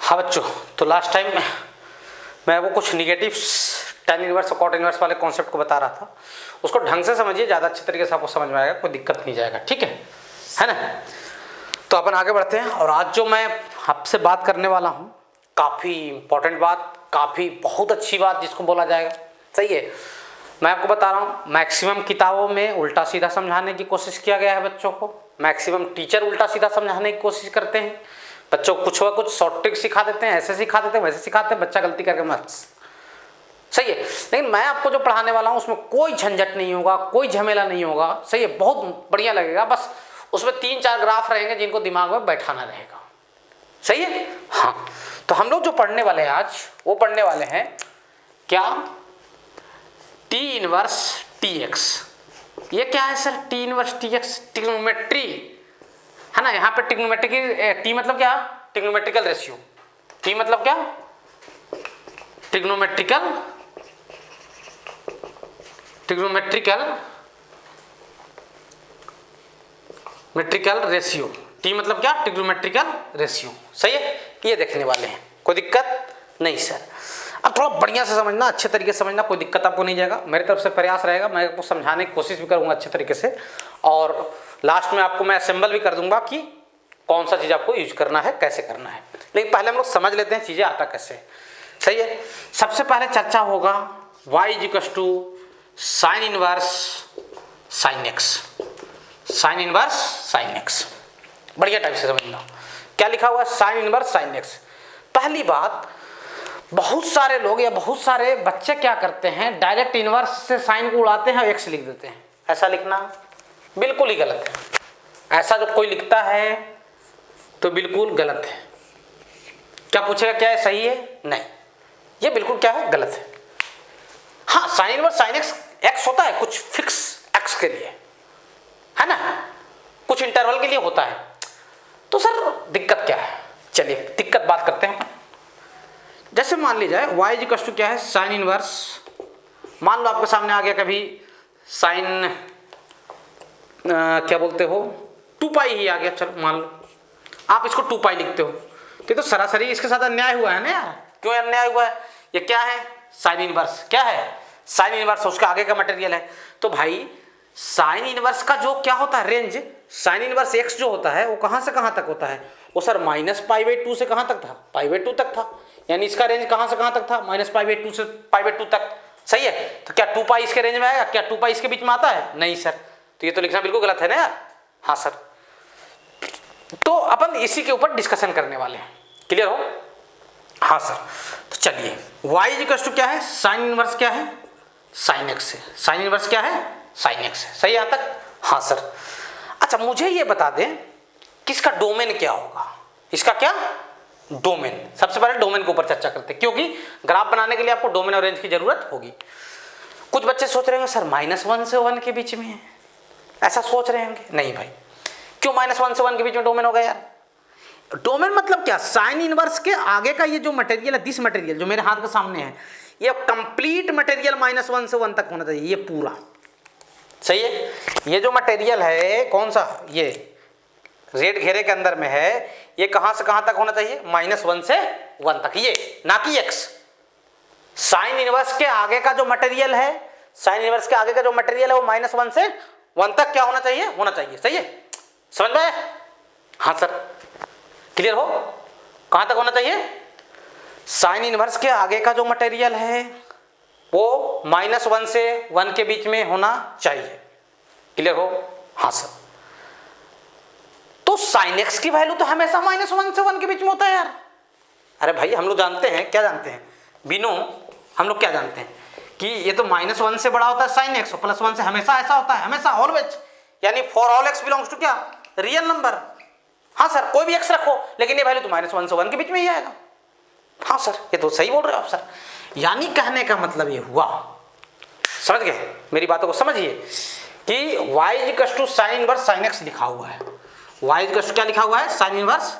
हाँ बच्चों, तो लास्ट टाइम मैं वो कुछ निगेटिव्स tan इनवर्स और cot इनवर्स वाले कॉन्सेप्ट को बता रहा था। उसको ढंग से समझिए, ज़्यादा अच्छे तरीके से आपको समझ में आएगा, कोई दिक्कत नहीं जाएगा, ठीक है ना। तो अपन आगे बढ़ते हैं। और आज जो मैं आपसे बात करने वाला हूँ, काफ़ी इंपॉर्टेंट बात, काफ़ी बहुत अच्छी बात जिसको बोला जाएगा, सही है। मैं आपको बता रहा हूँ, मैक्सिमम किताबों में उल्टा सीधा समझाने की कोशिश किया गया है बच्चों को। मैक्सिमम टीचर उल्टा सीधा समझाने की कोशिश करते हैं बच्चों को, कुछ व कुछ शॉर्ट ट्रिक सिखा देते हैं, ऐसे सिखा देते हैं, वैसे सिखाते हैं, बच्चा गलती करके मत, सही है। लेकिन मैं आपको जो पढ़ाने वाला हूँ उसमें कोई झंझट नहीं होगा, कोई झमेला नहीं होगा, सही है। बहुत बढ़िया लगेगा, बस उसमें 3-4 ग्राफ रहेंगे जिनको दिमाग में बैठाना रहेगा, सही है। हाँ, तो हम लोग जो पढ़ने वाले हैं आज, वो पढ़ने वाले हैं क्या, टी इनवर्स टी एक्स। ये क्या है sir, T inverse T x? Trigonometry है ना। यहाँ पे ट्रिग्नोमेट्रिक, टी मतलब क्या, ट्रिग्नोमेट्रिकल रेशियो। टी मतलब क्या, ट्रिग्नोमेट्रिकल रेशियो। टी मतलब क्या, ट्रिग्नोमेट्रिकल रेशियो, सही है। ये देखने वाले हैं, कोई दिक्कत नहीं सर। अब थोड़ा बढ़िया से समझना, अच्छे तरीके से समझना, कोई दिक्कत आपको नहीं जाएगा। मेरी तरफ से प्रयास रहेगा, मैं आपको समझाने की कोशिश भी करूंगा अच्छे तरीके से, और लास्ट में आपको मैं असेंबल भी कर दूंगा कि कौन सा चीज़ आपको यूज करना है, कैसे करना है। लेकिन पहले हम लोग समझ लेते हैं चीज़ें आता कैसे, सही है। सबसे पहले चर्चा होगा y = sign inverse sine x. Sign inverse sine x, बढ़िया टाइप से समझना। क्या लिखा हुआ है, साइन इनवर्स साइन एक्स। पहली बात, बहुत सारे लोग या बहुत सारे बच्चे क्या करते हैं, डायरेक्ट इनवर्स से साइन को उड़ाते हैं और एक्स लिख देते हैं। ऐसा लिखना बिल्कुल ही गलत है। ऐसा जो कोई लिखता है तो बिल्कुल गलत है। क्या पूछेगा, क्या है सही है? नहीं, ये बिल्कुल क्या है, गलत है। हाँ, sign inverse sine x, x होता है कुछ फिक्स एक्स के लिए, है ना, कुछ इंटरवल के लिए होता है। तो सर दिक्कत क्या है, चलिए दिक्कत बात करते हैं। जैसे मान लीजिए y = क्या है, साइन इनवर्स। मान लो आपके सामने आ गया कभी साइन क्या बोलते हो, 2π ही आ गया, चलो मान लो आप इसको 2π लिखते हो, तो सरासरी इसके साथ अन्याय हुआ है ना यार। क्यों अन्याय हुआ है? ये क्या है, साइन इनवर्स। क्या है, साइन इनवर्स, उसके आगे का मटेरियल है। तो भाई साइन इनवर्स का जो क्या होता है, रेंज, साइन इनवर्स एक्स जो होता है वो कहाँ से कहाँ तक होता है? वो सर -π/2 से कहाँ तक था, π/2 तक था। यानी इसका रेंज कहाँ से कहाँ तक था, -π/2 से π/2 तक, सही है। तो क्या 2π इसके रेंज में आएगा? क्या 2π इसके बीच में आता है? नहीं सर, तो ये तो लिखना बिल्कुल गलत है ना यार। हाँ सर, तो अपन इसी के ऊपर डिस्कशन करने वाले हैं, क्लियर हो? हाँ सर, तो चलिए y = क्या है, साइन इनवर्स क्या है, साइन एक्स है। साइन इनवर्स क्या है, साइन एक्स है, सही यहाँ तक? हाँ सर। अच्छा मुझे ये बता दें कि इसका डोमेन क्या होगा। इसका क्या डोमेन, सबसे पहले डोमेन के ऊपर चर्चा करते हैं, क्योंकि ग्राफ बनाने के लिए आपको डोमेन और रेंज की जरूरत होगी। कुछ बच्चे सोच रहे होंगे सर -1 से 1 के बीच में है, ऐसा सोच रहे होंगे। नहीं भाई, क्यों -1 से 1 के बीच में डोमेन होगा यार? डोमेन मतलब क्या, साइन इनवर्स के आगे का ये जो मटेरियल है, दिस मटेरियल जो मेरे हाथ के सामने है, ये कंप्लीट मटेरियल -1 से 1 तक होना चाहिए, ये पूरा, सही है। ये जो मटेरियल है कौन सा, ये रेड घेरे के अंदर में है, ये कहां से कहां तक होना चाहिए, -1 से 1 तक, ये ना कि एक्स। साइन इनवर्स के आगे का जो मटेरियल है, साइन इनवर्स के आगे का जो मटेरियल है वो -1 से 1 तक क्या होना चाहिए, होना चाहिए, सही है। समझ में आया? हाँ सर, क्लियर हो? कहां तक होना चाहिए? साइन इनवर्स के आगे का जो मटेरियल है वो -1 से 1 के बीच में होना चाहिए, क्लियर हो? हाँ सर। तो साइन एक्स की वैल्यू तो हमेशा -1 से 1 के बीच में होता है यार। अरे भाई हम लोग जानते हैं, क्या जानते हैं बिनो, हम लोग क्या जानते हैं कि ये तो -1 से बड़ा होता है साइन एक्स, और +1 से हमेशा ऐसा होता है, हमेशा, ऑलवेज। यानी for all x belongs to क्या, रियल नंबर। हाँ सर, कोई भी एक्स रखो लेकिन ये वैल्यू तो -1 से 1 के बीच में ही आएगा। हाँ सर, ये तो सही बोल रहे हो आप सर। यानी कहने का मतलब ये हुआ, समझ गए मेरी बातों को? समझिए कि y = sign inverse sine x लिखा हुआ है। y = क्या लिखा हुआ है, साइन इनवर्स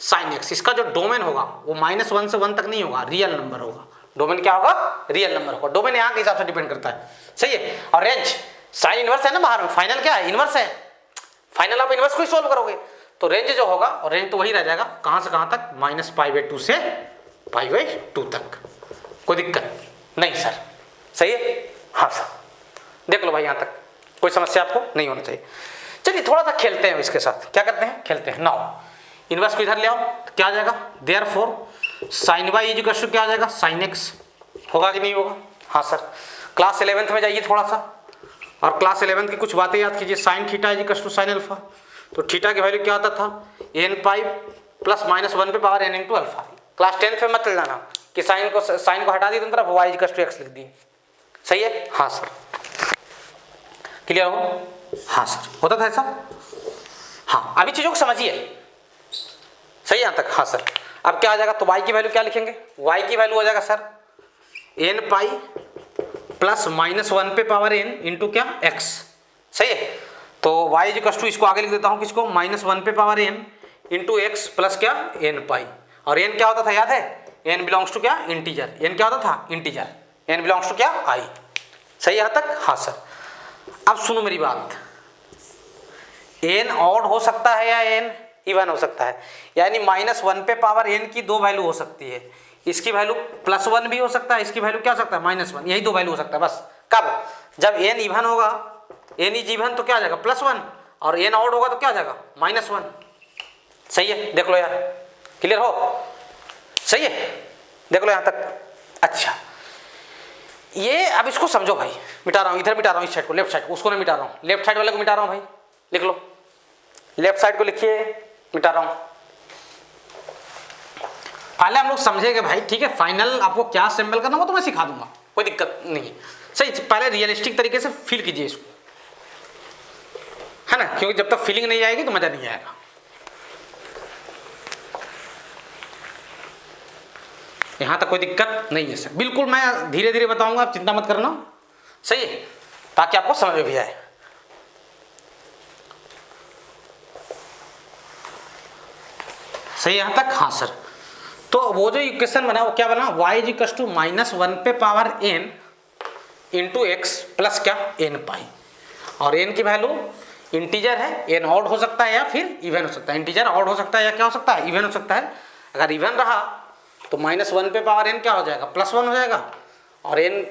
साइन एक्स। इसका जो डोमेन होगा वो -1 से 1 तक नहीं होगा, रियल नंबर होगा। डोमेन क्या होगा, रियल नंबर होगा। डोमेन यहाँ के हिसाब से डिपेंड करता है, सही है। और रेंज, साइन इनवर्स है ना बाहर में, फाइनल क्या है, इनवर्स है। फाइनल आप इनवर्स को ही सोल्व करोगे, तो रेंज जो होगा, और रेंज तो वही रह जाएगा, कहाँ से कहाँ तक, -π/2 से π/2 तक। कोई दिक्कत नहीं सर, सही है? हाँ सर, देख लो भाई, यहाँ तक कोई समस्या आपको नहीं होना चाहिए। चलिए थोड़ा सा खेलते हैं इसके साथ, क्या करते हैं, खेलते हैं। नाउ इनवर्स को इधर ले आओ, तो क्या आ जाएगा, therefore sin y is equal to क्या आ जाएगा, sin x। होगा कि नहीं होगा? हाँ सर। क्लास 11th में जाइए थोड़ा सा, और क्लास 11th की कुछ बातें याद कीजिए। sin theta is equal to sin alpha, तो थीटा की वैल्यू क्या आता था, n पाई प्लस -1 पे power n into alpha. Class 10th में मत लेना कि साइन को हटा दी दोनों तरफ, y इक्वल टू x लिख दी। सही है? हाँ सर, क्लियर हो? हाँ सर, होता था ऐसा। हाँ, अभी चीज़ों को समझिए, सही है यहाँ तक? हाँ सर। अब क्या आ जाएगा, तो y की वैल्यू क्या लिखेंगे, y की वैल्यू हो जाएगा सर n पाई प्लस -1 पे पावर n इंटू क्या, x। सही है? तो y इज इक्वल टू, इसको आगे लिख देता हूँ, किसको, -1 पे power n into x plus क्या, n पाई। और n क्या होता था याद है, n बिलोंग्स टू क्या, इंटीजर। n क्या होता था, इंटीजर। n बिलोंग्स टू क्या, i। सही है यहाँ तक? हाँ सर। अब सुनो मेरी बात, n ऑड हो सकता है या n इवन हो सकता है, यानी -1 पे पावर n की दो वैल्यू हो सकती है। इसकी वैल्यू +1 भी हो सकता है, इसकी वैल्यू क्या हो सकता है, -1। यही दो वैल्यू हो सकता है बस। कब, जब n इवन होगा, n इज इवन तो क्या आ जाएगा, +1, और n ऑड होगा तो क्या आ जाएगा, -1। सही है? देख लो यार, क्लियर हो? सही है? देख लो यहाँ तक। अच्छा, ये अब इसको समझो भाई, मिटा रहा हूँ, इधर मिटा रहा हूँ, इस साइड को, लेफ्ट साइड को, उसको नहीं मिटा रहा हूँ, लेफ्ट साइड वाले को मिटा रहा हूँ भाई। लिख लो, लेफ्ट साइड को लिखिए, मिटा रहा हूँ। पहले हम लोग समझेंगे भाई, ठीक है? फाइनल आपको क्या सिंबल करना वो तो मैं सिखा दूंगा, कोई दिक्कत नहीं है। सही, पहले रियलिस्टिक तरीके से फील कीजिए इसको, है ना, क्योंकि जब तक फीलिंग नहीं आएगी तो मजा नहीं आएगा। यहाँ तक कोई दिक्कत नहीं है सर, बिल्कुल मैं धीरे धीरे बताऊंगा, आप चिंता मत करना। सही है? ताकि आपको समझ में भी आए। सही यहाँ तक? हाँ सर। तो वो जो इक्वेशन बना वो क्या बना, y इज इक्वल टू -1 पे power n into x plus क्या, n पाई। और n की वैल्यू इंटीजर है, n ऑड हो सकता है या फिर इवन हो सकता है। इंटीजर ऑड हो सकता है या क्या हो सकता है, इवन हो सकता है। अगर इवन रहा तो -1 पे पावर n क्या हो जाएगा, +1 हो जाएगा, और n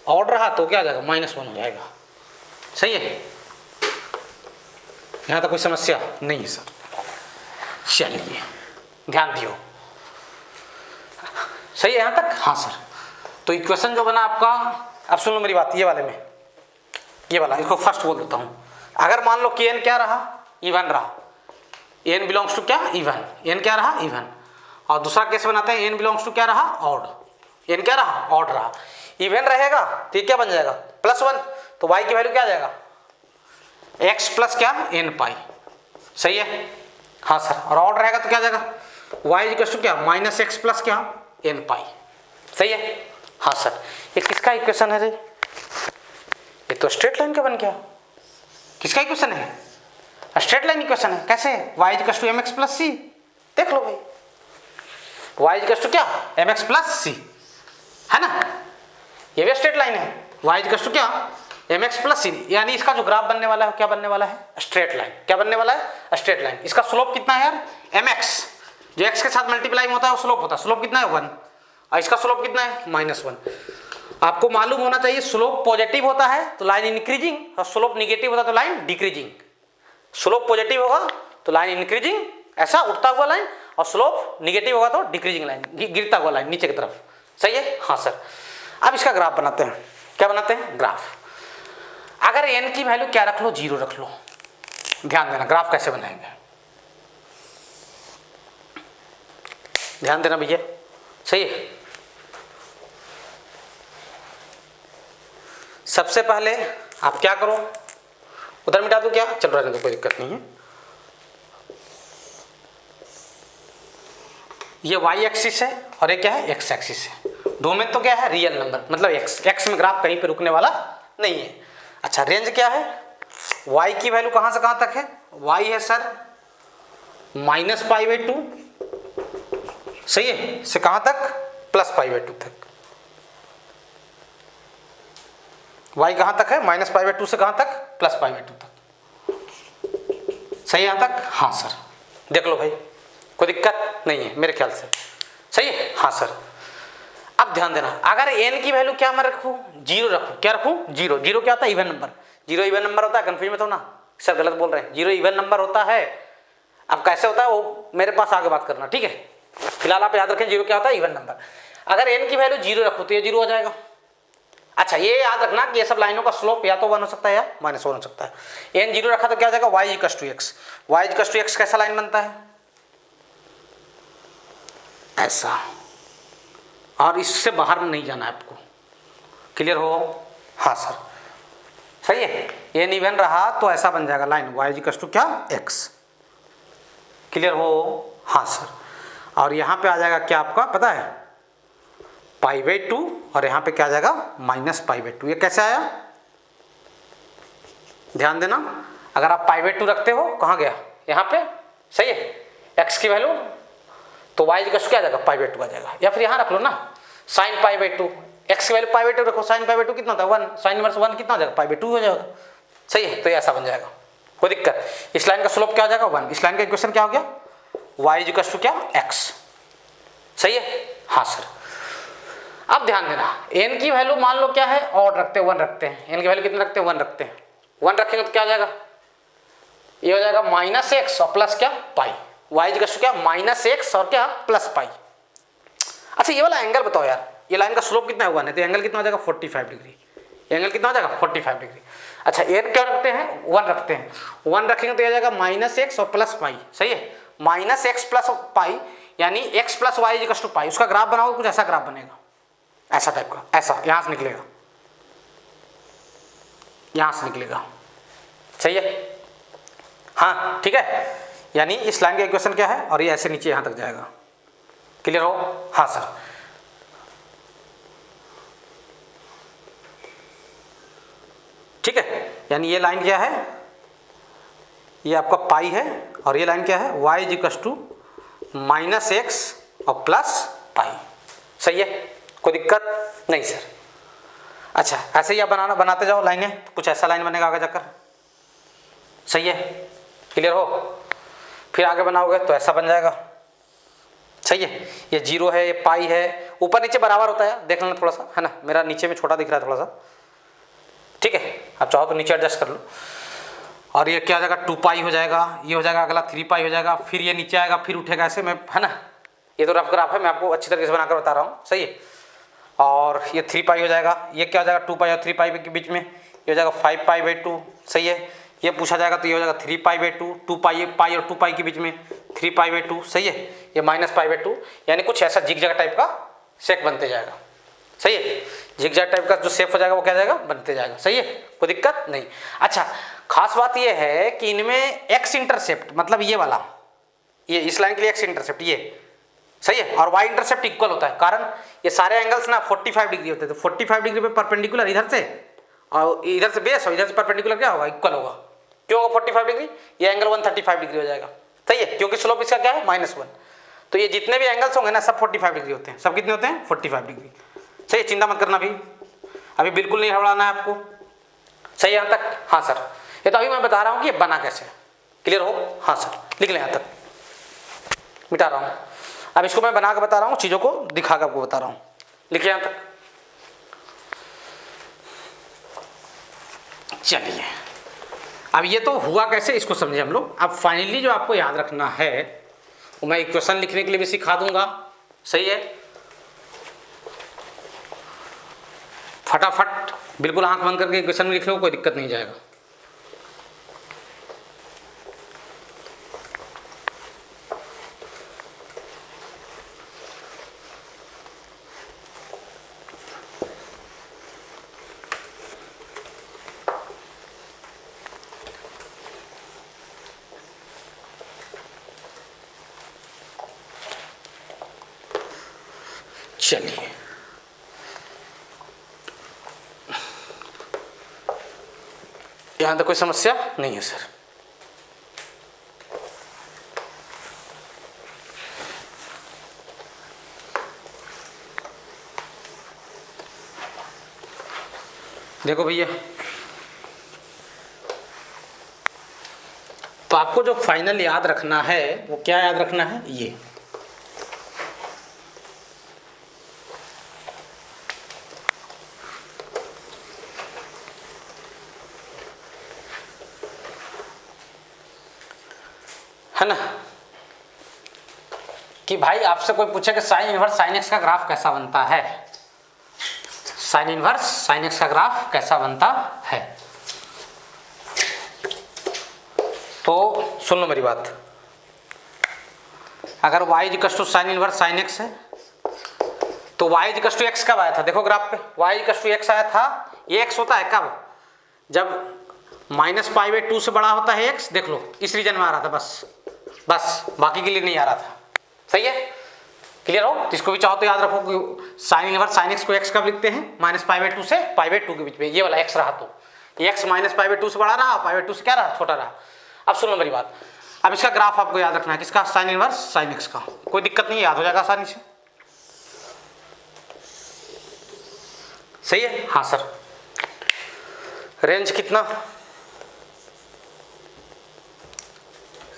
ऑड रहा तो क्या हो जाएगा, -1 हो जाएगा। सही है? यहाँ तक कोई समस्या नहीं है सर। चलिए ध्यान दियो, सही है यहाँ तक? हाँ सर। तो इक्वेशन जो बना आपका, अब सुनो मेरी बात, ये वाले में, ये वाला, इसको फर्स्ट बोल देता हूँ। अगर मान लो कि n क्या रहा, इवन रहा, n बिलोंग्स टू क्या, इवन, n क्या रहा, इवन। और दूसरा केस बनाते हैं, n बिलोंग्स टू क्या रहा, ऑड, n क्या रहा, ऑड रहा। इवन रहेगा तो ये क्या बन जाएगा, +1, तो y की वैल्यू क्या आ जाएगा, x प्लस क्या, n पाई। सही है? हाँ सर। और ऑड रहेगा तो क्या आ जाएगा, y इक्वल टू क्या, -x प्लस क्या, n पाई। सही है? हाँ सर। ये किसका इक्वेशन है रे, ये तो स्ट्रेट लाइन का बन गया। किसका इक्वेशन है, स्ट्रेट लाइन इक्वेशन है। कैसे, y equal to mx plus c। देख लो भाई, y इक्वल टू क्या, mx प्लस c, है ना, ये भी स्ट्रेट लाइन है। y इक्वल टू क्या, mx प्लस c, यानी इसका जो ग्राफ बनने वाला है क्या बनने वाला है, स्ट्रेट लाइन। क्या बनने वाला है, स्ट्रेट लाइन। इसका स्लोप कितना है यार, mx, जो x के साथ मल्टीप्लाई होता है वो स्लोप होता है। स्लोप कितना है, 1, और इसका स्लोप कितना है, -1। आपको मालूम होना चाहिए, स्लोप पॉजिटिव होता है तो लाइन इंक्रीजिंग, और स्लोप निगेटिव होता है तो लाइन डिक्रीजिंग। स्लोप पॉजिटिव होगा तो लाइन इंक्रीजिंग, ऐसा उठता हुआ लाइन, और स्लोप निगेटिव होगा तो डिक्रीजिंग लाइन, गिरता हुआ लाइन नीचे की तरफ। सही है? हाँ सर। अब इसका ग्राफ बनाते हैं। क्या बनाते हैं, ग्राफ। अगर n की वैल्यू क्या रख लो, 0 रख लो। ध्यान देना, ग्राफ कैसे बनाएंगे, ध्यान देना भैया। सही है? सबसे पहले आप क्या करो, उधर मिटा दो, क्या चल रहा है तो कोई दिक्कत नहीं है। ये y एक्सिस है और ये क्या है, x एक्सिस है। दो में तो क्या है, रियल नंबर, मतलब x में ग्राफ कहीं पे रुकने वाला नहीं है। अच्छा, रेंज क्या है, y की वैल्यू कहां से कहां तक है, y है सर -π/2, सही है, से कहां तक, +π/2 तक। y कहां तक है, -π/2 से कहां तक, +π/2 तक। सही यहां तक? हाँ सर। देख लो भाई, कोई दिक्कत नहीं है मेरे ख्याल से, सही है। हाँ सर, अब ध्यान देना, अगर n की वैल्यू क्या मैं रखूँ, जीरो रखूँ, क्या रखूँ, जीरो। जीरो क्या होता है, even number. Zero even number होता है, कंफ्यूज मत होना सर गलत बोल रहे हैं, जीरो इवन नंबर होता है। अब कैसे होता है वो मेरे पास आगे बात करना, ठीक है। फिलहाल आप याद रखें जीरो क्या होता है, इवन नंबर। अगर n की वैल्यू जीरो रखो तो ये जीरो हो जाएगा। अच्छा ये याद रखना कि ये सब लाइनों का स्लोप या तो 1 हो सकता है या -1 हो सकता है। n जीरो रखा तो क्या हो जाएगा, y equals to x। y equals to x कैसा लाइन बनता है, ऐसा, और इससे बाहर नहीं जाना है आपको, क्लियर हो। हाँ सर, सही है। ये नहीं बन रहा तो ऐसा बन जाएगा लाइन y इक्वल्स टू क्या, x, क्लियर हो। हाँ सर, और यहाँ पे आ जाएगा क्या आपका पता है, π/2, और यहाँ पे क्या आ जाएगा, -π/2। ये कैसे आया, ध्यान देना, अगर आप π/2 रखते हो, कहाँ गया, यहाँ पे, सही है, x की वैल्यू, तो y इक्वल्स क्या आ जाएगा, π/2 आ जाएगा। या फिर यहाँ रख लो ना, sin π/2, x की वैल्यू π/2 रखो, sin π/2 कितना होता है 1, sin इनवर्स 1 कितना हो जाएगा, π/2 हो जाएगा, सही है। तो ये ऐसा बन जाएगा, कोई दिक्कत। इस लाइन का स्लोप क्या हो जाएगा 1, इस लाइन का इक्वेशन क्या हो गया, y इक्वल्स टू क्या, x, सही है। हाँ सर, अब ध्यान देना, n की वैल्यू मान लो क्या है, ऑड रखते हैं, 1 रखते हैं, n की वैल्यू कितने रखते हैं, 1 रखते हैं। 1 रखेंगे तो क्या हो जाएगा, ये हो जाएगा -x और प्लस क्या, पाई। y इक्वल्स टू क्या, -x और क्या, प्लस पाई। अच्छा ये वाला एंगल बताओ यार, ये लाइन का स्लोप कितना है 1 है, तो एंगल कितना हो जाएगा 45 डिग्री। एंगल कितना हो जाएगा 45 डिग्री। अच्छा n क्या रखते हैं, 1 रखते हैं, 1 रखेंगे तो ये जाएगा -x और प्लस पाई, सही है। -x प्लस पाई यानी x plus y equals to pi. उसका ग्राफ बनाओ, कुछ ऐसा ग्राफ बनेगा, ऐसा टाइप का, ऐसा यहां से निकलेगा, यहां से निकलेगा, सही है। हाँ ठीक है, यानी इस लाइन का इक्वेशन क्या है, और ये ऐसे नीचे यहां तक जाएगा, क्लियर हो। हाँ सर, ठीक है, यानी ये लाइन क्या है, ये आपका पाई है, और ये लाइन क्या है, y इक्वल्स टू -x और प्लस पाई, सही है, कोई दिक्कत नहीं सर। अच्छा ऐसे ही आप बनाते जाओ लाइनें, तो कुछ ऐसा लाइन बनेगा आगे जाकर, सही है, क्लियर हो। फिर आगे बनाओगे तो ऐसा बन जाएगा, सही है। ये जीरो है, ये पाई है, ऊपर नीचे बराबर होता है, देख लेना थोड़ा सा, है ना, मेरा नीचे में छोटा दिख रहा है थोड़ा सा, ठीक है, आप चाहो तो नीचे एडजस्ट कर लो। और ये क्या हो जाएगा, 2 पाई हो जाएगा, ये हो जाएगा अगला 3 पाई हो जाएगा, फिर ये नीचे आएगा, फिर उठेगा ऐसे में, है ना। ये तो रफ ग्राफ है, मैं आपको अच्छी तरीके से बनाकर बता रहा हूँ, सही है। और ये 3 पाई हो जाएगा, ये क्या हो जाएगा 2 पाई और 3 पाई के बीच में ये हो जाएगा 5 π/2, सही है। ये पूछा जाएगा तो ये हो जाएगा 3 π/2, 2 पाई और 2 पाई के बीच में 3 π/2, सही है। ये -π/2, यानी कुछ ऐसा जिग-जैग टाइप का शेप बनते जाएगा, सही है। जिग-जैग टाइप का जो शेप हो जाएगा वो क्या जाएगा, बनते जाएगा, सही है, कोई दिक्कत नहीं। अच्छा खास बात ये है कि इनमें एक्स इंटरसेप्ट, मतलब ये वाला, ये इस लाइन के लिए एक्स इंटरसेप्ट ये, सही है, और वाई इंटरसेप्ट इक्वल होता है, कारण ये सारे एंगल्स ना 45 डिग्री होते हैं, तो 45 डिग्री पे परपेंडिकुलर इधर से और इधर से बेस और इधर से परपेंडिकुलर क्या होगा, इक्वल होगा। क्यों होगा 45 डिग्री, ये एंगल 135 डिग्री हो जाएगा, सही है, क्योंकि स्लोप इसका क्या है -1। तो ये जितने भी एंगल्स होंगे ना सब 45 डिग्री होते हैं, सब कितने होते हैं 45 डिग्री, सही है। चिंता मत करना अभी बिल्कुल नहीं हड़बड़ाना है आपको, सही है यहाँ तक। हाँ सर, ये तो अभी मैं बता रहा हूँ कि ये बना कैसे, क्लियर हो। हाँ सर, लिख लें यहाँ तक, मिटा रहा हूँ, अब इसको मैं बना के बता रहा हूँ, चीज़ों को दिखा कर आपको बता रहा हूँ, लिखिए यहाँ तक। चलिए अब ये तो हुआ कैसे, इसको समझे हम लोग। अब फाइनली जो आपको याद रखना है वो मैं इक्वेशन लिखने के लिए भी सिखा दूंगा, सही है। फटाफट बिल्कुल आंख बंद करके इक्वेशन में लिख लो, कोई दिक्कत नहीं जाएगा। चलिए यहां तक कोई समस्या नहीं है सर। देखो भैया, तो तो आपको जो फाइनल याद रखना है वो क्या याद रखना है, ये है ना, कि भाई आपसे कोई पूछे कि साइन इनवर्स साइन एक्स का ग्राफ कैसा बनता है, साइन इनवर्स साइन एक्स का ग्राफ कैसा बनता है, तो सुन लो मेरी बात। अगर y equal to sine inverse sine x है तो y इक्वल टू एक्स कब आया था, देखो ग्राफ पे y इक्वल टू एक्स आया था। ये x होता है कब, जब -π/2 से बड़ा होता है x, देख लो इस रीजन में आ रहा था, बस बाकी के लिए नहीं आ रहा था। सही है, क्लियर हो। तो इसको भी चाहो तो याद रखो कि साइन इनवर्स साइन एक्स को x कब लिखते हैं, -π/2 से π/2 के बीच में, ये वाला x रहा तो ये x -π/2 से बड़ा रहा, π/2 से क्या रहा, छोटा रहा। अब सुन लो मेरी बात, अब इसका ग्राफ आपको याद रखना है, किसका, साइन इनवर्स साइन एक्स का। कोई दिक्कत नहीं, याद हो जाएगा आसानी से। सही है, हाँ सर। रेंज कितना,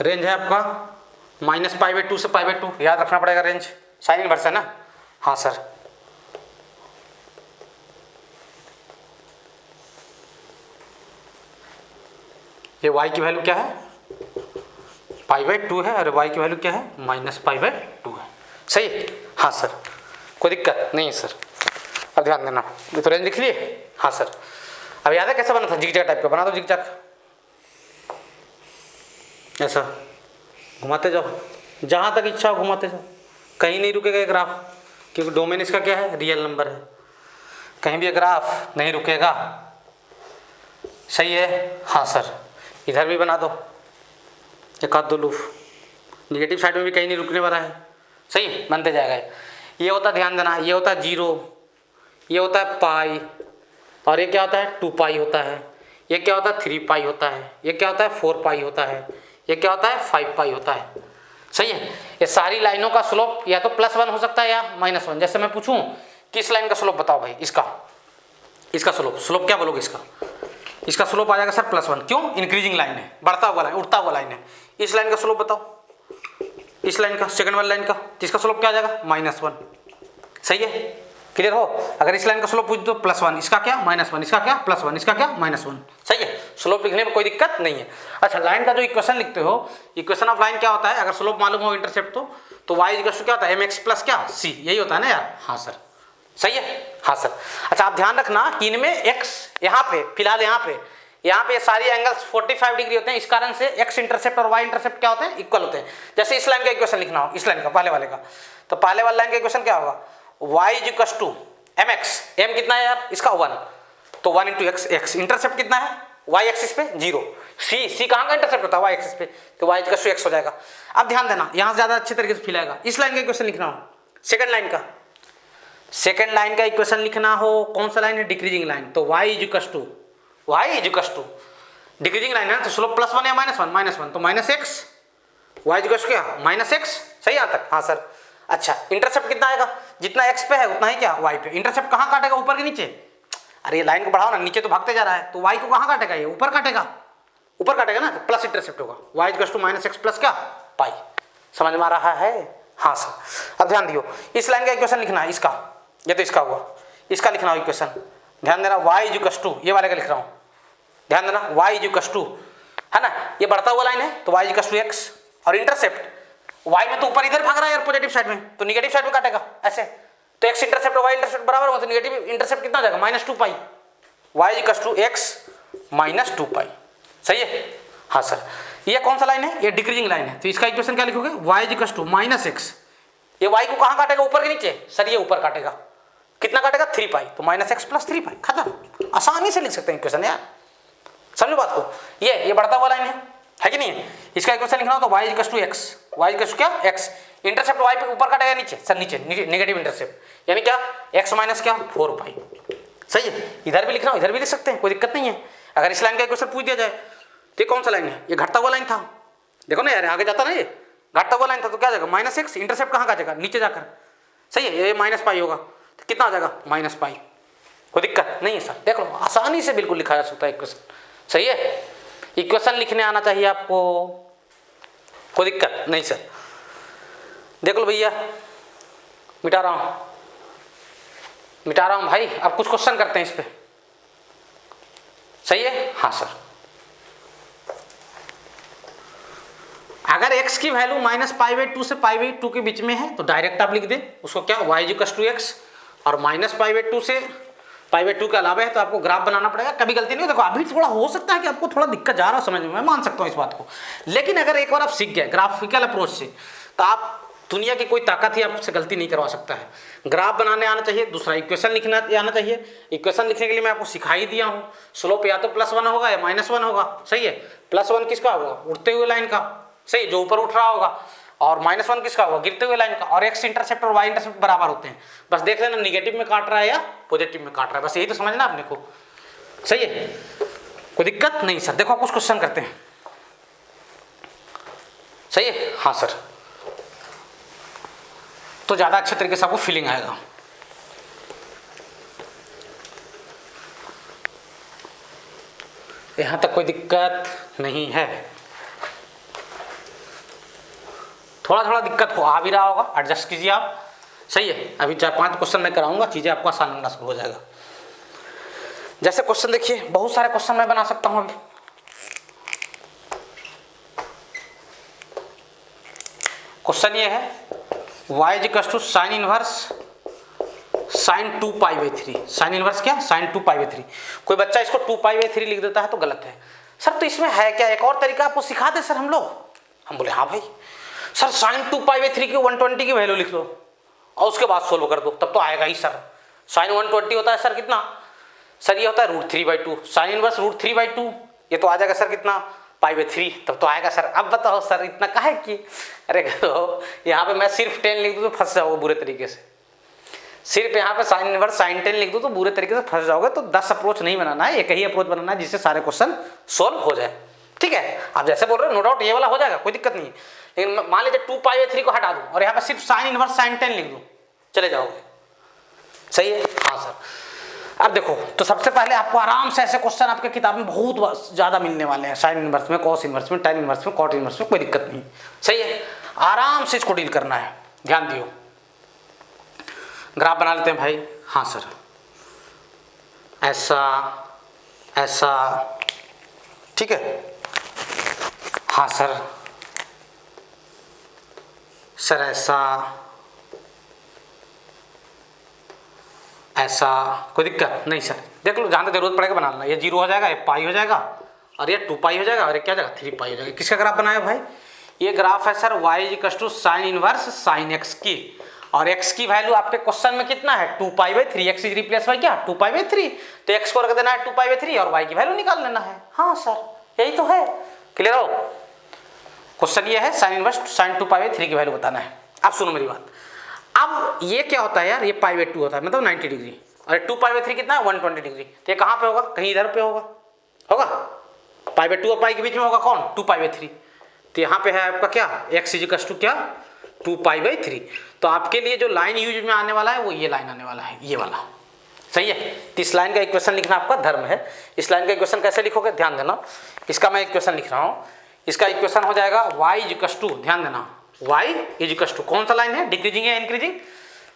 रेंज है आपका -π/2 से π/2, याद रखना पड़ेगा रेंज, साइन इनवर्स है ना, हाँ सर। ये y की वैल्यू क्या है, π/2 है, और y की वैल्यू क्या है, -π/2 है। सही है, हाँ सर, कोई दिक्कत नहीं है सर। अब ध्यान देना, ये तो रेंज लिख लिए, हाँ सर। अब याद है कैसा बना था, जिगजैग टाइप का बना दो, जिगजैग ऐसा घुमाते जाओ, जहाँ तक इच्छा हो घुमाते जाओ, कहीं नहीं रुकेगा ग्राफ, क्योंकि डोमेन इसका क्या है, रियल नंबर है, कहीं भी ग्राफ नहीं रुकेगा। सही है, हाँ सर। इधर भी बना दो एक आध दो लूप, निगेटिव साइड में भी कहीं नहीं रुकने वाला है। सही है, बनते जाएगा। ये होता है, ध्यान देना, ये होता है 0, ये होता है पाई, और ये क्या होता है 2π होता है, ये क्या होता है 3π होता है, ये क्या होता है 4π होता है, ये क्या होता है 5π होता है। सही है, ये सारी लाइनों का स्लोप या तो +1 हो सकता है या -1। जैसे मैं पूछूं कि इस लाइन का स्लोप बताओ भाई, इसका स्लोप क्या बोलोगे, इसका स्लोप आ जाएगा सर +1। क्यों, इंक्रीजिंग लाइन है, बढ़ता हुआ लाइन, उठता हुआ लाइन है। इस लाइन का स्लोप बताओ, इस लाइन का, सेकंड वाली लाइन का, जिसका स्लोप क्या आ जाएगा -1। सही है, क्लियर हो। अगर इस लाइन का स्लोप पूछ दो +1, इसका क्या -1, इसका क्या +1, इसका क्या -1। सही है, स्लोप लिखने में कोई दिक्कत नहीं है। अच्छा, लाइन का जो इक्वेशन लिखते हो, इक्वेशन ऑफ लाइन क्या होता है, अगर स्लोप मालूम हो इंटरसेप्ट तो y इक्वल टू क्या होता है, mx प्लस क्या c, यही होता है ना यार, हाँ सर। सही है, हाँ सर। अच्छा, आप ध्यान रखना कि इनमें x यहाँ पे फिलहाल यहाँ पे सारी एंगल्स 45 डिग्री होते हैं, इस कारण से x इंटरसेप्ट और y इंटरसेप्ट क्या होते हैं, इक्वल होते हैं। जैसे इस लाइन का इक्वेशन लिखना हो, इस लाइन का, पहले वाले का, तो पहले वाले लाइन का इक्वेशन क्या होगा, y equal to mx, m कितना है यार, इसका 1, तो 1 × x, x इंटरसेप्ट कितना है y एक्सिस पे 0, c कहाँ का इंटरसेप्ट होता है y एक्सिस पे, तो y इक्वल टू x हो जाएगा। अब ध्यान देना, यहाँ से ज़्यादा अच्छे तरीके से फिल आएगा। इस लाइन का इक्वेशन लिखना हो, सेकंड लाइन का इक्वेशन लिखना हो, कौन सा लाइन है, डिक्रीजिंग लाइन, तो y equal to decreasing line है तो स्लोप +1 या -1, तो -x, y इक्वल टू क्या -x। सही यहाँ तक, हाँ सर। अच्छा, इंटरसेप्ट कितना आएगा, जितना x पे है उतना ही क्या y पे। इंटरसेप्ट कहाँ काटेगा, ऊपर के नीचे, अरे ये लाइन को बढ़ाओ ना, नीचे तो भागते जा रहा है, तो y को कहाँ काटेगा, ये ऊपर काटेगा ना, तो प्लस इंटरसेप्ट होगा, y equal to -x plus क्या पाई। समझ में आ रहा है, हाँ सर। अब ध्यान दियो, इस लाइन का इक्वेशन लिखना है, इसका, ये तो इसका हुआ, इसका लिखना हो इक्वेशन, ध्यान देना, y इक्वल टू, ये वाले का लिख रहा हूँ, ध्यान देना, y इक्वल टू, है ना, ये बढ़ता हुआ लाइन है तो y इक्वल टू x, और इंटरसेप्ट y में तो ऊपर इधर भाग रहा है यार, पॉजिटिव साइड में, तो निगेटिव साइड में काटेगा ऐसे, तो x इंटरसेप्ट और y इंटरसेप्ट बराबर होगा, तो निगेटिव इंटरसेप्ट कितना हो जाएगा -2π, y इक्वल टू x -2π। सही है, हाँ सर। ये कौन सा लाइन है, ये डिक्रीजिंग लाइन है, तो इसका इक्वेशन क्या लिखोगे, y इक्वल टू -x, ये y को कहाँ काटेगा, ऊपर के नीचे, सर ये ऊपर काटेगा, कितना काटेगा 3π, तो -x प्लस 3π, खत्म। आसानी से लिख सकते हैं इक्वेशन यार, समझो बात को। ये बढ़ता हुआ लाइन है कि नहीं है, इसका इक्वेशन लिखना हो तो y equal to x, y equal to क्या x, इंटरसेप्ट y पे ऊपर काटेगा नीचे, सर नीचे नेगेटिव इंटरसेप्ट, यानी क्या x माइनस क्या 4π। सही है, इधर भी लिखना हो इधर भी लिख सकते हैं, कोई दिक्कत नहीं है। अगर इस लाइन का इक्वेशन पूछ दिया जाए तो ये कौन सा लाइन है, ये घटता हुआ लाइन था, देखो ना यार आगे जाता ना, ये घटता हुआ लाइन था, तो क्या जाएगा -x, इंटरसेप्ट कहाँ काटेगा, नीचे जाकर। सही है, ये -π होगा, तो कितना आ जाएगा -π, कोई दिक्कत नहीं है सर। देख लो, आसानी से बिल्कुल लिखा जा सकता है इक्वेशन। सही है, इक्वेशन लिखने आना चाहिए आपको, कोई दिक्कत नहीं सर। देख लो भैया, मिटा रहा हूं भाई। अब कुछ क्वेश्चन करते हैं इस पे, सही है? हाँ सर। अगर x की वैल्यू -π/2 से π/2 के बीच में है तो डायरेक्ट आप लिख दें उसको क्या, y = x, और -π/2 से π/2 के अलावा है तो आपको ग्राफ बनाना पड़ेगा। कभी गलती नहीं हो, देखो अभी थोड़ा हो सकता है कि आपको थोड़ा दिक्कत जा रहा है समझ में, मैं मान सकता हूँ इस बात को, लेकिन अगर एक बार आप सीख गए ग्राफिकल अप्रोच से तो आप दुनिया की कोई ताकत ही आपसे गलती नहीं करवा सकता है। ग्राफ बनाने आना चाहिए, दूसरा इक्वेशन लिखना आना चाहिए। इक्वेशन लिखने के लिए मैं आपको सिखा ही दिया हूँ, स्लोप या तो +1 होगा या -1 होगा, सही है? +1 किसका होगा, उड़ते हुए लाइन का, सही, जो ऊपर उठ रहा होगा, और -1 किसका होगा, गिरते हुए लाइन का। और x इंटरसेप्ट और y इंटरसेप्ट बराबर होते हैं, बस देख लेना निगेटिव में काट रहा है या पॉजिटिव में काट रहा है, बस यही तो समझना आपने को, सही है? कोई दिक्कत नहीं सर। देखो कुछ क्वेश्चन करते हैं, सही है? हाँ सर, तो ज्यादा अच्छे तरीके से आपको फीलिंग आएगा। यहां तक कोई दिक्कत नहीं है, थोड़ा थोड़ा दिक्कत हो आ भी रहा होगा, एडजस्ट कीजिए आप, सही है? अभी 4-5 क्वेश्चन मैं कराऊंगा, चीजें आपको आसान लगना शुरू हो जाएगा। जैसे क्वेश्चन देखिए, बहुत सारे क्वेश्चन मैं बना सकता हूं अभी। क्वेश्चन ये है y = sin inverse sin 2π/3। sin inverse क्या, sin 2π/3। कोई बच्चा इसको 2π/3 लिख देता है तो गलत है। सर तो इसमें है क्या, एक और तरीका आपको सिखा दे सर हम लोग? हम बोले हाँ भाई। सर sin 2π/3 की 120 की वैल्यू लिख लो और उसके बाद सोल्व कर दो, तब तो आएगा ही सर। sin 120 होता है सर कितना, सर ये होता है √3/2, sin इनवर्स √3/2, ये तो आ जाएगा सर कितना, π/3, तब तो आएगा सर। अब बताओ सर इतना काहे की, अरे यहाँ पे मैं सिर्फ 10 लिख दूँ तो फंस जाओगे बुरे तरीके से, सिर्फ यहाँ पे sin इनवर्स sin 10 लिख दूँ तो बुरे तरीके से फंस जाओगे। तो 10 अप्रोच नहीं बनाना है, एक ही अप्रोच बनाना है जिससे सारे क्वेश्चन सोल्व हो जाए, ठीक है? आप जैसे बोल रहे हो नो डाउट ये वाला हो जाएगा, कोई दिक्कत नहीं। लेकिन मान लीजिए 2π/3 को हटा दूँ और यहाँ पे सिर्फ sin इनवर्स sin 10 लिख दूँ, चले जाओगे, सही है? हाँ सर। अब देखो, तो सबसे पहले आपको आराम से ऐसे क्वेश्चन आपके किताब में बहुत ज्यादा मिलने वाले हैं, साइन इनवर्स में, कॉस इनवर्स में, tan इनवर्स में, कॉट इनवर्स में, कोई दिक्कत नहीं, सही है? आराम से इसको डील करना है, ध्यान दियो। ग्राफ बना लेते हैं भाई। हाँ सर, ऐसा ऐसा, ठीक है? हाँ सर, सर ऐसा ऐसा, कोई दिक्कत नहीं सर। देख लो, जहाँ तक जरूरत पड़ेगा बना लेना। ये 0 हो जाएगा, ये पाई हो जाएगा, और ये 2π हो जाएगा, और ये क्या हो जाएगा, 3π हो जाएगा। किसका ग्राफ बनाया भाई? ये ग्राफ है sir y = sin inverse sin x की, और x की वैल्यू आपके क्वेश्चन में कितना है, 2π/3। x इज रिप्लेस बाय क्या, 2π/3, तो x को रख देना है 2π/3 और y की वैल्यू निकाल लेना है। हाँ सर, यही तो है, क्लियर हो? क्वेश्चन ये है sin इनवर्स sin 2π/3 की वैल्यू बताना है। अब सुनो मेरी बात, अब ये क्या होता है यार, ये π/2 होता है, मतलब 90 डिग्री, और 2π/3 कितना है, 120 डिग्री। तो ये कहाँ पे होगा, कहीं इधर पे होगा, π/2 और पाई के बीच में होगा कौन, 2π/3। तो यहाँ पे है आपका क्या, x = क्या, 2π/3। तो आपके लिए जो लाइन यूज में आने वाला है वो ये लाइन आने वाला है, ये वाला, सही है? तो इस लाइन का इक्वेशन लिखना आपका धर्म है। इस लाइन का इक्वेशन कैसे लिखोगे, ध्यान देना। इसका मैं इक्वेशन लिख रहा हूँ, इसका इक्वेशन हो जाएगा y = ध्यान देना, y = कौन सा लाइन है, डिक्रीजिंग या इंक्रीजिंग?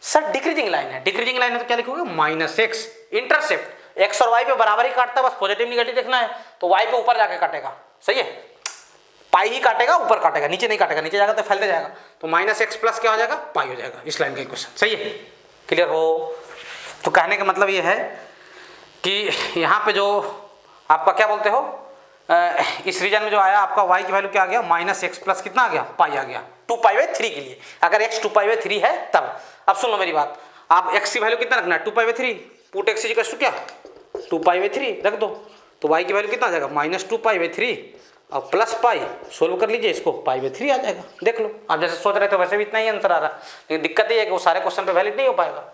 सर डिक्रीजिंग लाइन है। डिक्रीजिंग लाइन है तो क्या लिखोगे, -x, इंटरसेप्ट x और y पे बराबर ही काटता है, बस पॉजिटिव निगेटिव देखना है, तो y पे ऊपर जाके काटेगा, सही है? पाई ही काटेगा, ऊपर काटेगा, नीचे नहीं काटेगा, नीचे जाएगा तो फैलते जाएगा, तो -x प्लस क्या हो जाएगा, पाई हो जाएगा। इस लाइन का इक्वेशन, सही है? क्लियर हो? तो कहने का मतलब ये है कि यहाँ पे जो आपका क्या बोलते हो, इस रीजन में जो आया आपका y की वैल्यू क्या आ गया, -x प्लस कितना आ गया, पाई आ गया, 2π/3 के लिए, अगर x 2π/3 है तब। अब सुन लो मेरी बात, आप x की वैल्यू कितना रखना है, 2π/3, पुट x = क्या, 2π/3 रख दो, तो y की वैल्यू कितना आ जाएगा, -2π/3 और प्लस पाई, सोल्व कर लीजिए इसको, π/3 आ जाएगा। देख लो, आप जैसे सोच रहे थे वैसे भी इतना ही आंसर आ रहा है, लेकिन दिक्कत ये है कि वो सारे क्वेश्चन पे वैलिड नहीं हो पाएगा,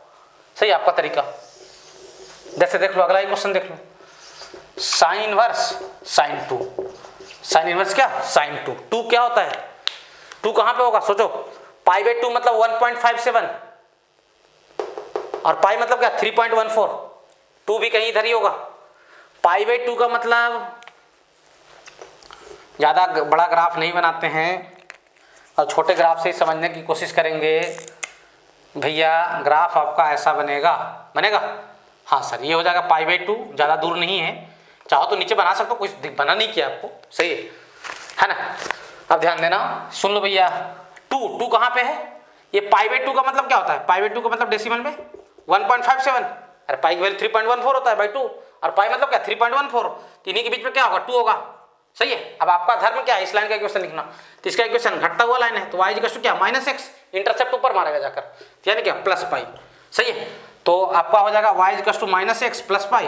सही आपका तरीका। जैसे देख लो, अगला ही क्वेश्चन देख लो, sin inverse sin 2, sin inverse क्या, sin 2, 2 क्या होता है, 2 कहाँ पे होगा, सोचो, π/2 मतलब 1.57 और पाई मतलब क्या, 3.14, 2 भी कहीं इधर ही होगा। π/2 का मतलब, ज़्यादा बड़ा ग्राफ नहीं बनाते हैं, और छोटे ग्राफ से ही समझने की कोशिश करेंगे। भैया ग्राफ आपका ऐसा बनेगा, बनेगा, हाँ सर ये हो जाएगा π/2, ज़्यादा दूर नहीं है, चाहो तो नीचे बना सकते हो, कुछ बना नहीं किया आपको, सही है ना। अब ध्यान देना, सुन लो भैया, टू कहाँ पे है, ये π/2 का मतलब क्या होता है, π/2 का मतलब डेसिमल में 1.57, अरे पाई की वैल्यू 3.14 होता है बाई 2, और पाई मतलब क्या 3.14, इन्हीं के बीच में क्या होगा 2 होगा, सही है। अब आपका धर्म क्या है, इस लाइन का इक्वेशन लिखना, तो इसका इक्वेशन घटता हुआ लाइन है, तो y इक्वल टू क्या -x, इंटरसेप्ट ऊपर मारेगा जाकर, यानी क्या प्लस पाई, सही है। तो आपका हो जाएगा y equal to -x plus pi,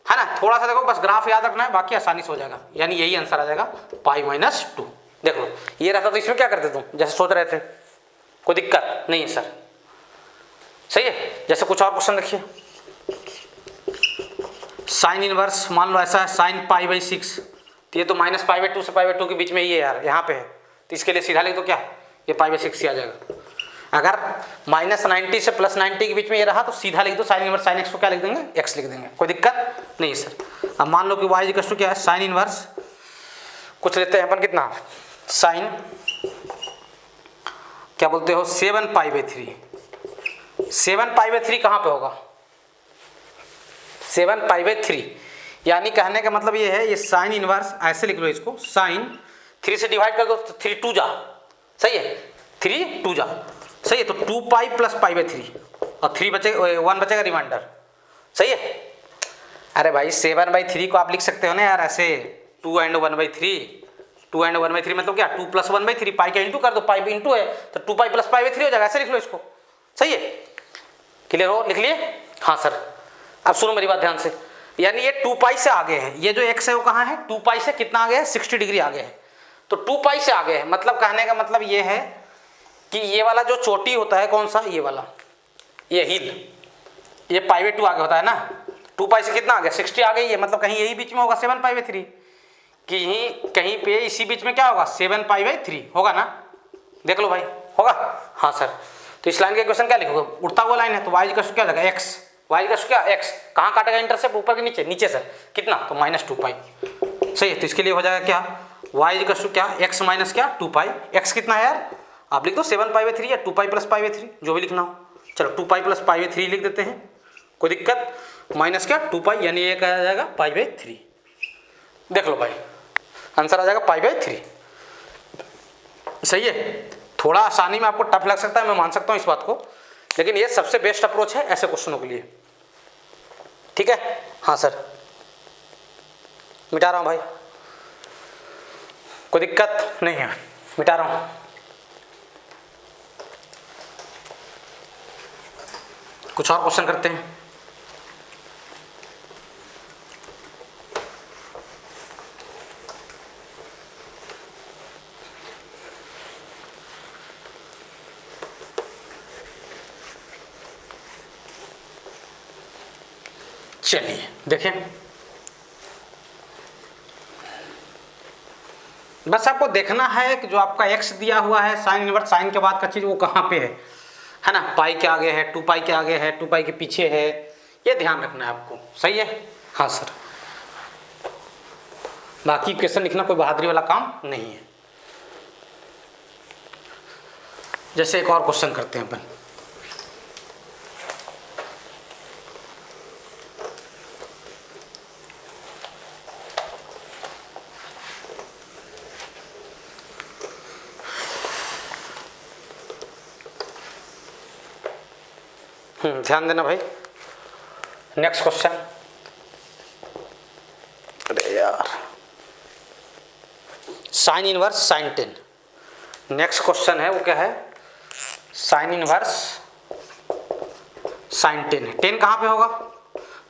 है ना। थोड़ा सा देखो बस ग्राफ याद रखना है, बाकी आसानी से हो जाएगा, यानी यही आंसर आ जाएगा π-2। देख लो ये रहता तो इसमें क्या करते तुम, जैसे सोच रहे थे, कोई दिक्कत नहीं है सर, सही है। जैसे कुछ और क्वेश्चन देखिए, साइन इनवर्स मान लो ऐसा है sin π/6, तो ये तो -π/2 से π/2 के बीच में ही है यार, यहाँ पे है, तो इसके लिए सीधा लिख दो क्या, ये π/6 ही आ जाएगा। अगर -90 से +90 के बीच में ये रहा तो सीधा लिख दो साइन इनवर्स sin x को क्या लिख देंगे, x लिख देंगे, कोई दिक्कत नहीं सर। अब मान लो कि y इक्वल टू क्या है, साइन इनवर्स कुछ लेते हैं अपन, कितना साइन क्या बोलते हो 7π/3, 7π/3 कहाँ पे होगा, 7π/3, यानी कहने का मतलब ये है, ये साइन इनवर्स ऐसे लिख लो इसको, साइन 3 से डिवाइड कर दो तो 3 2 जा, सही है, 3 2 जा, सही है, तो 2π + π/3 और 3 बचेगा, 1 बचेगा रिमाइंडर, सही है। अरे भाई 7/3 को आप लिख सकते हो ना यार ऐसे, 2 and 1/3, 2 and 1/3 मतलब क्या 2 + 1/3, पाई का इंटू कर दो, पाई भी इंटू है तो 2π + π/3 हो जाएगा, ऐसे लिख लो इसको, सही है। क्लियर हो, लिख लिए, हाँ सर। अब सुनो मेरी बात ध्यान से, यानी ये 2π से आगे है, ये जो x है वो कहाँ है, 2π से कितना आगे है, 60 डिग्री आगे है, तो 2π से आगे है, मतलब कहने का मतलब ये है कि ये वाला जो चोटी होता है कौन सा, ये वाला, ये हिल, ये π/2 आगे होता है ना, 2π से कितना आगे 60 आ गई है, मतलब कहीं यही बीच में होगा 7π/3, कहीं पे इसी बीच में क्या होगा 7π/3 होगा ना, देख लो भाई, होगा, हाँ सर। तो इस लाइन का इक्वेशन क्या लिखोगे, उड़ता हुआ लाइन है तो y का क्या हो जाएगा x, y का क्या x, कहाँ काटेगा इंटरसेप्ट, ऊपर के नीचे, नीचे से कितना, तो -2π, सही है। तो इसके लिए हो जाएगा क्या, y का क्या x माइनस क्या 2π, x कितना है यार, आप लिख दो 7π/3 या 2π + π/3 जो भी लिखना हो, चलो 2π + π/3 लिख देते हैं, कोई दिक्कत, माइनस क्या 2π, यानी ये क्या आ जाएगा π/3, देख लो भाई आंसर आ जाएगा π/3, सही है। थोड़ा आसानी में आपको टफ लग सकता है, मैं मान सकता हूँ इस बात को, लेकिन ये सबसे बेस्ट अप्रोच है ऐसे क्वेश्चनों के लिए, ठीक है, हाँ सर। मिटा रहा हूँ भाई, कोई दिक्कत नहीं है, मिटा रहा हूँ। कुछ और क्वेश्चन करते हैं, चलिए देखें, बस आपको देखना है कि जो आपका x दिया हुआ है साइन इनवर्स, साइन के बाद का चीज वो कहाँ पे है ना, पाई के आगे है, 2π के आगे है, 2π के पीछे है, ये ध्यान रखना है आपको, सही है, हाँ सर। बाकी क्वेश्चन लिखना कोई बहादुरी वाला काम नहीं है। जैसे एक और क्वेश्चन करते हैं अपन, ध्यान देना भाई, नेक्स्ट क्वेश्चन, अरे यार sign inverse sign 10, next question है वो क्या है, साइन इनवर्स साइन 10 है, 10 कहाँ पे होगा,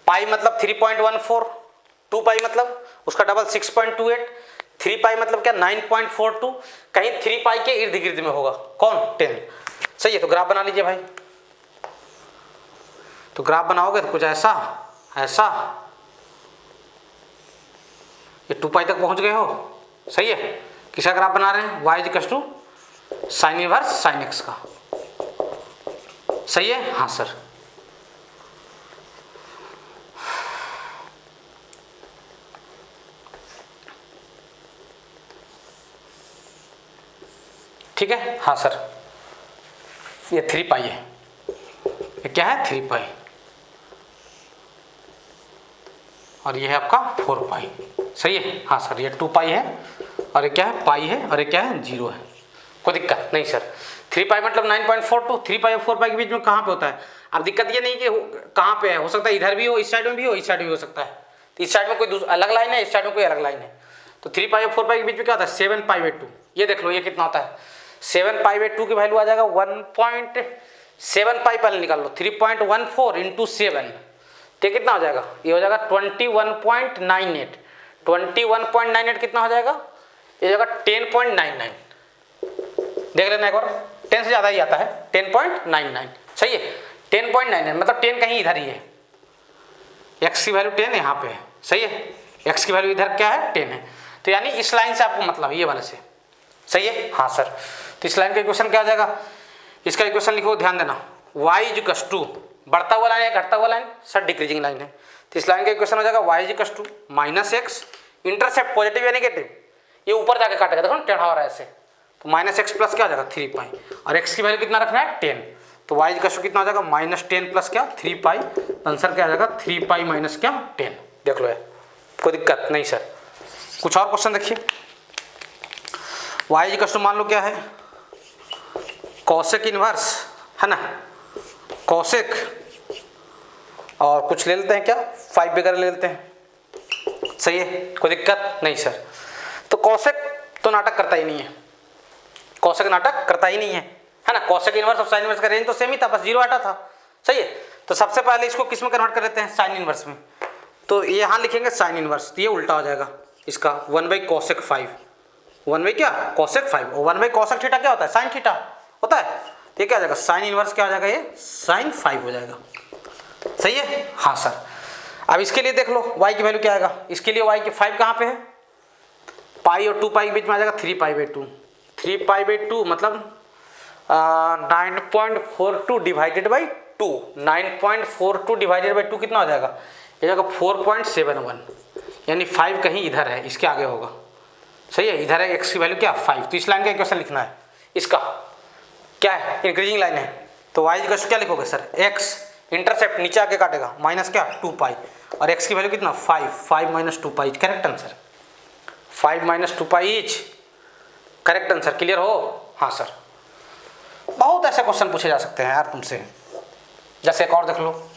पाई मतलब 3.14, 2π मतलब उसका डबल 6.28, 3π मतलब क्या 9.42, कहीं 3π के इर्द गिर्द में होगा कौन 10, सही है। तो ग्राफ बना लीजिए भाई, तो ग्राफ बनाओगे तो कुछ ऐसा ऐसा, ये 2π तक पहुंच गए हो, सही है। किसका ग्राफ बना रहे हैं, y equal to sine inverse sine x का, सही है, हाँ सर। ठीक है, हाँ सर, ये 3 पाई है, ये क्या है 3 पाई, और ये है आपका 4 पाई, सही है, हाँ सर, ये 2 पाई है, और ये क्या है पाई है, और ये क्या है 0 है, कोई दिक्कत नहीं सर। 3 पाई मतलब 9.42, 3 पाई और 4 पाई के बीच में कहाँ पे होता है? अब दिक्कत ये नहीं कि कहाँ पे है, हो सकता है इधर भी हो, इस साइड में भी हो, इस साइड में भी हो सकता है, तो इस साइड में कोई अलग लाइन है, इस साइड में कोई अलग लाइन है, तो 3 पाई और 4 पाई के बीच में क्या होता है 7 पाई/2, ये देख लो ये कितना होता है 7 पाई/2 की वैल्यू आ जाएगा 1.7 पाई, पहले निकाल लो 3.14 इंटू 7, तो कितना हो जाएगा, ये हो जाएगा 21.98, 21.98 कितना हो जाएगा, ये हो जाएगा 10.99, देख लेना एक बार, 10 से ज़्यादा ही आता है 10.99, सही है, 10.99 मतलब 10 कहीं इधर ही है, x की वैल्यू 10 यहाँ पे है, सही है, x की वैल्यू इधर क्या है 10 है, तो यानी इस लाइन से आपको मतलब ये वाले से, सही है, हाँ सर, तो इस लाइन का इक्वेशन क्या हो जाएगा, इसका इक्वेशन लिखो, ध्यान देना, y इक्वल्स टू, बढ़ता हुआ लाइन है घटता हुआ लाइन, सर डिक्रीजिंग लाइन है, तो इस लाइन का इक्वेशन हो जाएगा y equals to -x, intercept positive या नेगेटिव, ये ऊपर जाके काटेगा, देखो टेढ़ा हो रहा है ऐसे, तो -x प्लस क्या हो जाएगा 3 पाई, और x की वैल्यू कितना रखना है 10, तो y इक्वल्स टू कितना हो जाएगा -10 प्लस क्या 3 पाई, आंसर क्या आ जाएगा 3 पाई माइनस क्या 10, देख लो यार, कोई दिक्कत नहीं सर। कुछ और क्वेश्चन देखिए, y इक्वल्स टू मान लो क्या है कॉसेक इनवर्स, है ना, कॉसेक, और कुछ ले लेते हैं क्या 5 वगैरह ले लेते हैं, सही है, कोई दिक्कत नहीं सर। तो कॉसेक तो नाटक करता ही नहीं है, कॉसेक नाटक करता ही नहीं है ना, कॉसेक इनवर्स और साइन इनवर्स का रेंज तो सेम ही था, बस 0 हटा था, सही है, तो सबसे पहले इसको किस में कन्वर्ट कर लेते हैं साइन इनवर्स में, तो ये यहाँ लिखेंगे साइन इनवर्स, तो ये उल्टा हो जाएगा इसका 1/cosec 5, 1 क्या cosec 5, और 1/cosec थीटा क्या होता है साइन थीटा होता है, तो ये क्या आ जाएगा साइन इनवर्स क्या हो जाएगा ये साइन 5 हो जाएगा, सही है, हाँ सर। अब इसके लिए देख लो y की वैल्यू क्या आएगा, इसके लिए y की 5 कहाँ पे है, पाई और 2 पाई के बीच में आ जाएगा 3 पाई/2, 3 पाई/2 मतलब 9.42 डिवाइडेड बाई 2, 9.42 डिवाइडेड बाई 2 कितना हो जाएगा, ये जाएगा 4.71, यानी 5 कहीं इधर है, इसके आगे होगा, सही है, इधर है x की वैल्यू क्या 5, तो इस लाइन का इक्वेशन लिखना है, इसका क्या है इंक्रीजिंग लाइन है, तो y इक्वल क्या लिखोगे सर x, इंटरसेप्ट नीचे आके काटेगा माइनस क्या 2 पाई, और x की वैल्यू कितना 5 minus 2 pi, correct answer, 5 minus 2 pi is correct answer, clear हो, हाँ सर। बहुत ऐसे क्वेश्चन पूछे जा सकते हैं यार तुमसे, जैसे एक और देख लो,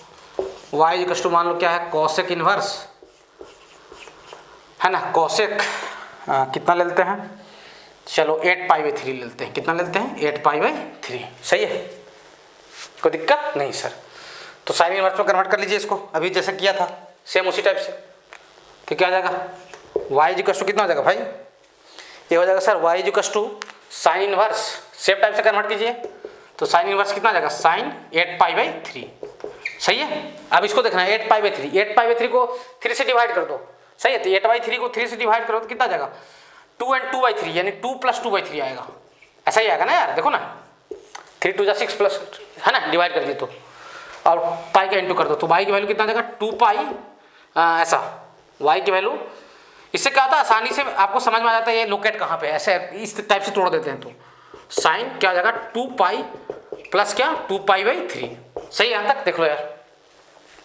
y इक्वल टू मान लो क्या है कॉसेक इनवर्स, है ना, कॉसेक कितना ले लेते हैं, चलो 8 पाई/3 ले लेते हैं, कितना ले लेते हैं 8 पाई/3, सही है, कोई दिक्कत नहीं सर। तो साइन इनवर्स में कन्वर्ट कर लीजिए इसको, अभी जैसे किया था सेम उसी टाइप से, तो क्या आ जाएगा y इक्वल टू कितना हो जाएगा भाई, ये हो जाएगा sir y equal to sine inverse, same type से कन्वर्ट कीजिए, तो साइन इनवर्स कितना आ जाएगा साइन 8 पाई/3, सही है। अब इसको देखना है 8 पाई/3, 8 पाई/3 को 3 से डिवाइड कर दो, सही है, तो 8/3 को 3 से डिवाइड करो तो कितना आ जाएगा 2 and 2/3, यानी 2 + 2/3 आएगा, ऐसा ही आएगा ना यार, देखो ना 3 2 6 प्लस, है ना, डिवाइड कर दिए तो, और पाई का इंटू कर दो, तो y की वैल्यू कितना आ जाएगा 2 पाई, ऐसा y की वैल्यू, इससे क्या होता है आसानी से आपको समझ में आ जाता है ये लोकेट कहाँ पे, ऐसे इस टाइप से तोड़ देते हैं, तो साइन क्या हो जाएगा 2 पाई प्लस क्या 2 पाई/3, सही है, यहाँ तक देख लो यार,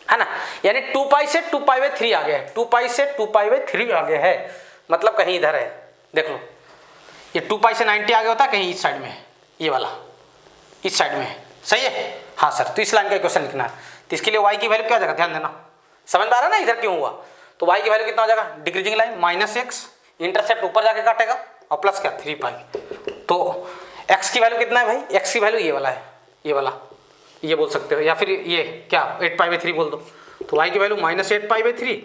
है ना, यानी 2 पाई से 2 पाई/3 आ गया है, 2 पाई से 2 पाई/3 आ गया है, मतलब कहीं इधर है, देख लो ये 2 पाई से 90 आ गया होता है कहीं इस साइड में, ये वाला इस साइड में, सही है, हाँ सर। तो इस लाइन का क्वेश्चन लिखना है, तो इसके लिए y की वैल्यू क्या हो जाएगा, ध्यान देना, समझ में आ रहा है ना इधर क्यों हुआ, तो y की वैल्यू कितना हो जाएगा डिक्रीजिंग लाइन -x, इंटरसेप्ट ऊपर जाके काटेगा, और प्लस क्या 3 पाई, तो x की वैल्यू कितना है भाई, x की वैल्यू ये वाला है, ये वाला, ये बोल सकते हो, या फिर ये क्या 8 पाई/3 बोल दो, तो y की वैल्यू -8 पाई/3,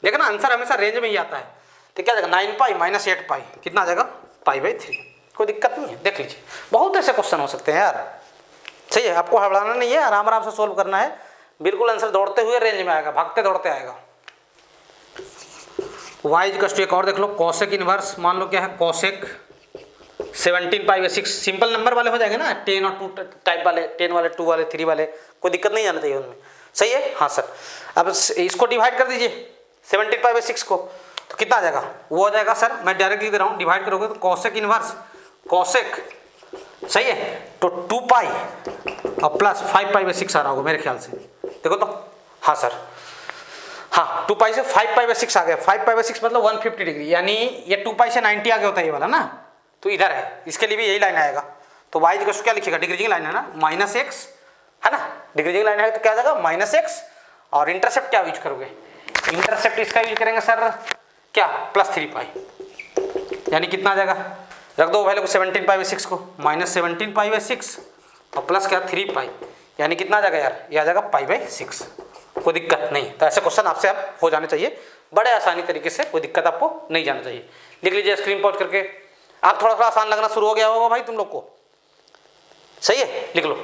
देखना आंसर हमेशा रेंज में ही आता है, तो क्या जाएगा 9 पाई माइनस 8 पाई, कितना आ जाएगा पाई/3, कोई दिक्कत नहीं है, देख लीजिए, बहुत ऐसे क्वेश्चन हो सकते हैं यार, सही है, आपको हड़बड़ाना नहीं है, आराम आराम से सोल्व करना है, बिल्कुल आंसर दौड़ते हुए रेंज में आएगा, भागते दौड़ते आएगा। y इक्वल टू एक और देख लो कॉसेक इनवर्स, मान लो क्या है कॉसेक 17 पाई/6, सिंपल नंबर वाले हो जाएंगे ना, 10 और 2 टाइप वाले, 10 वाले 2 वाले 3 वाले, कोई दिक्कत नहीं आना चाहिए उनमें, सही है, हाँ सर। अब इसको डिवाइड कर दीजिए 17 पाई/6 को, तो कितना आ जाएगा, वो हो जाएगा सर, मैं डायरेक्ट लिख दे रहा हूँ, डिवाइड करोगे तो कॉसेक इनवर्स, कॉसेक सही है। तो 2 पाई और प्लस 5 पाई बाई 6 आ रहा होगा मेरे ख्याल से, देखो तो। हाँ सर, हाँ 2 पाई से 5 पाई बाई 6 आ गया। 5 पाई बाई 6 मतलब 150 डिग्री, यानी ये 2 पाई से 90 आ गया होता है ये वाला ना, तो इधर है, इसके लिए भी यही लाइन आएगा। तो वाई इक्वल टू क्या लिखेगा, डिक्रीजिंग लाइन है ना, माइनस एक्स है ना, डिक्रीजिंग लाइन है तो क्या आ जाएगा माइनस एक्स, और इंटरसेप्ट क्या यूज करोगे, इंटरसेप्ट इसका यूज करेंगे सर क्या, प्लस 3 पाई, यानी कितना आ जाएगा, रख दो वैल्यू को 17 पाई बाई 6 को, माइनस 17 पाई बाई 6 और प्लस क्या 3 पाई, यानी कितना आ जाएगा यार, ये आ जाएगा पाई बाई 6। कोई दिक्कत नहीं। तो ऐसे क्वेश्चन आपसे आप हो जाने चाहिए बड़े आसानी तरीके से, कोई दिक्कत आपको नहीं जाना चाहिए। लिख लीजिए स्क्रीन पॉज करके। आप थोड़ा थोड़ा आसान लगना शुरू हो गया होगा भाई तुम लोग को, सही है, लिख लो।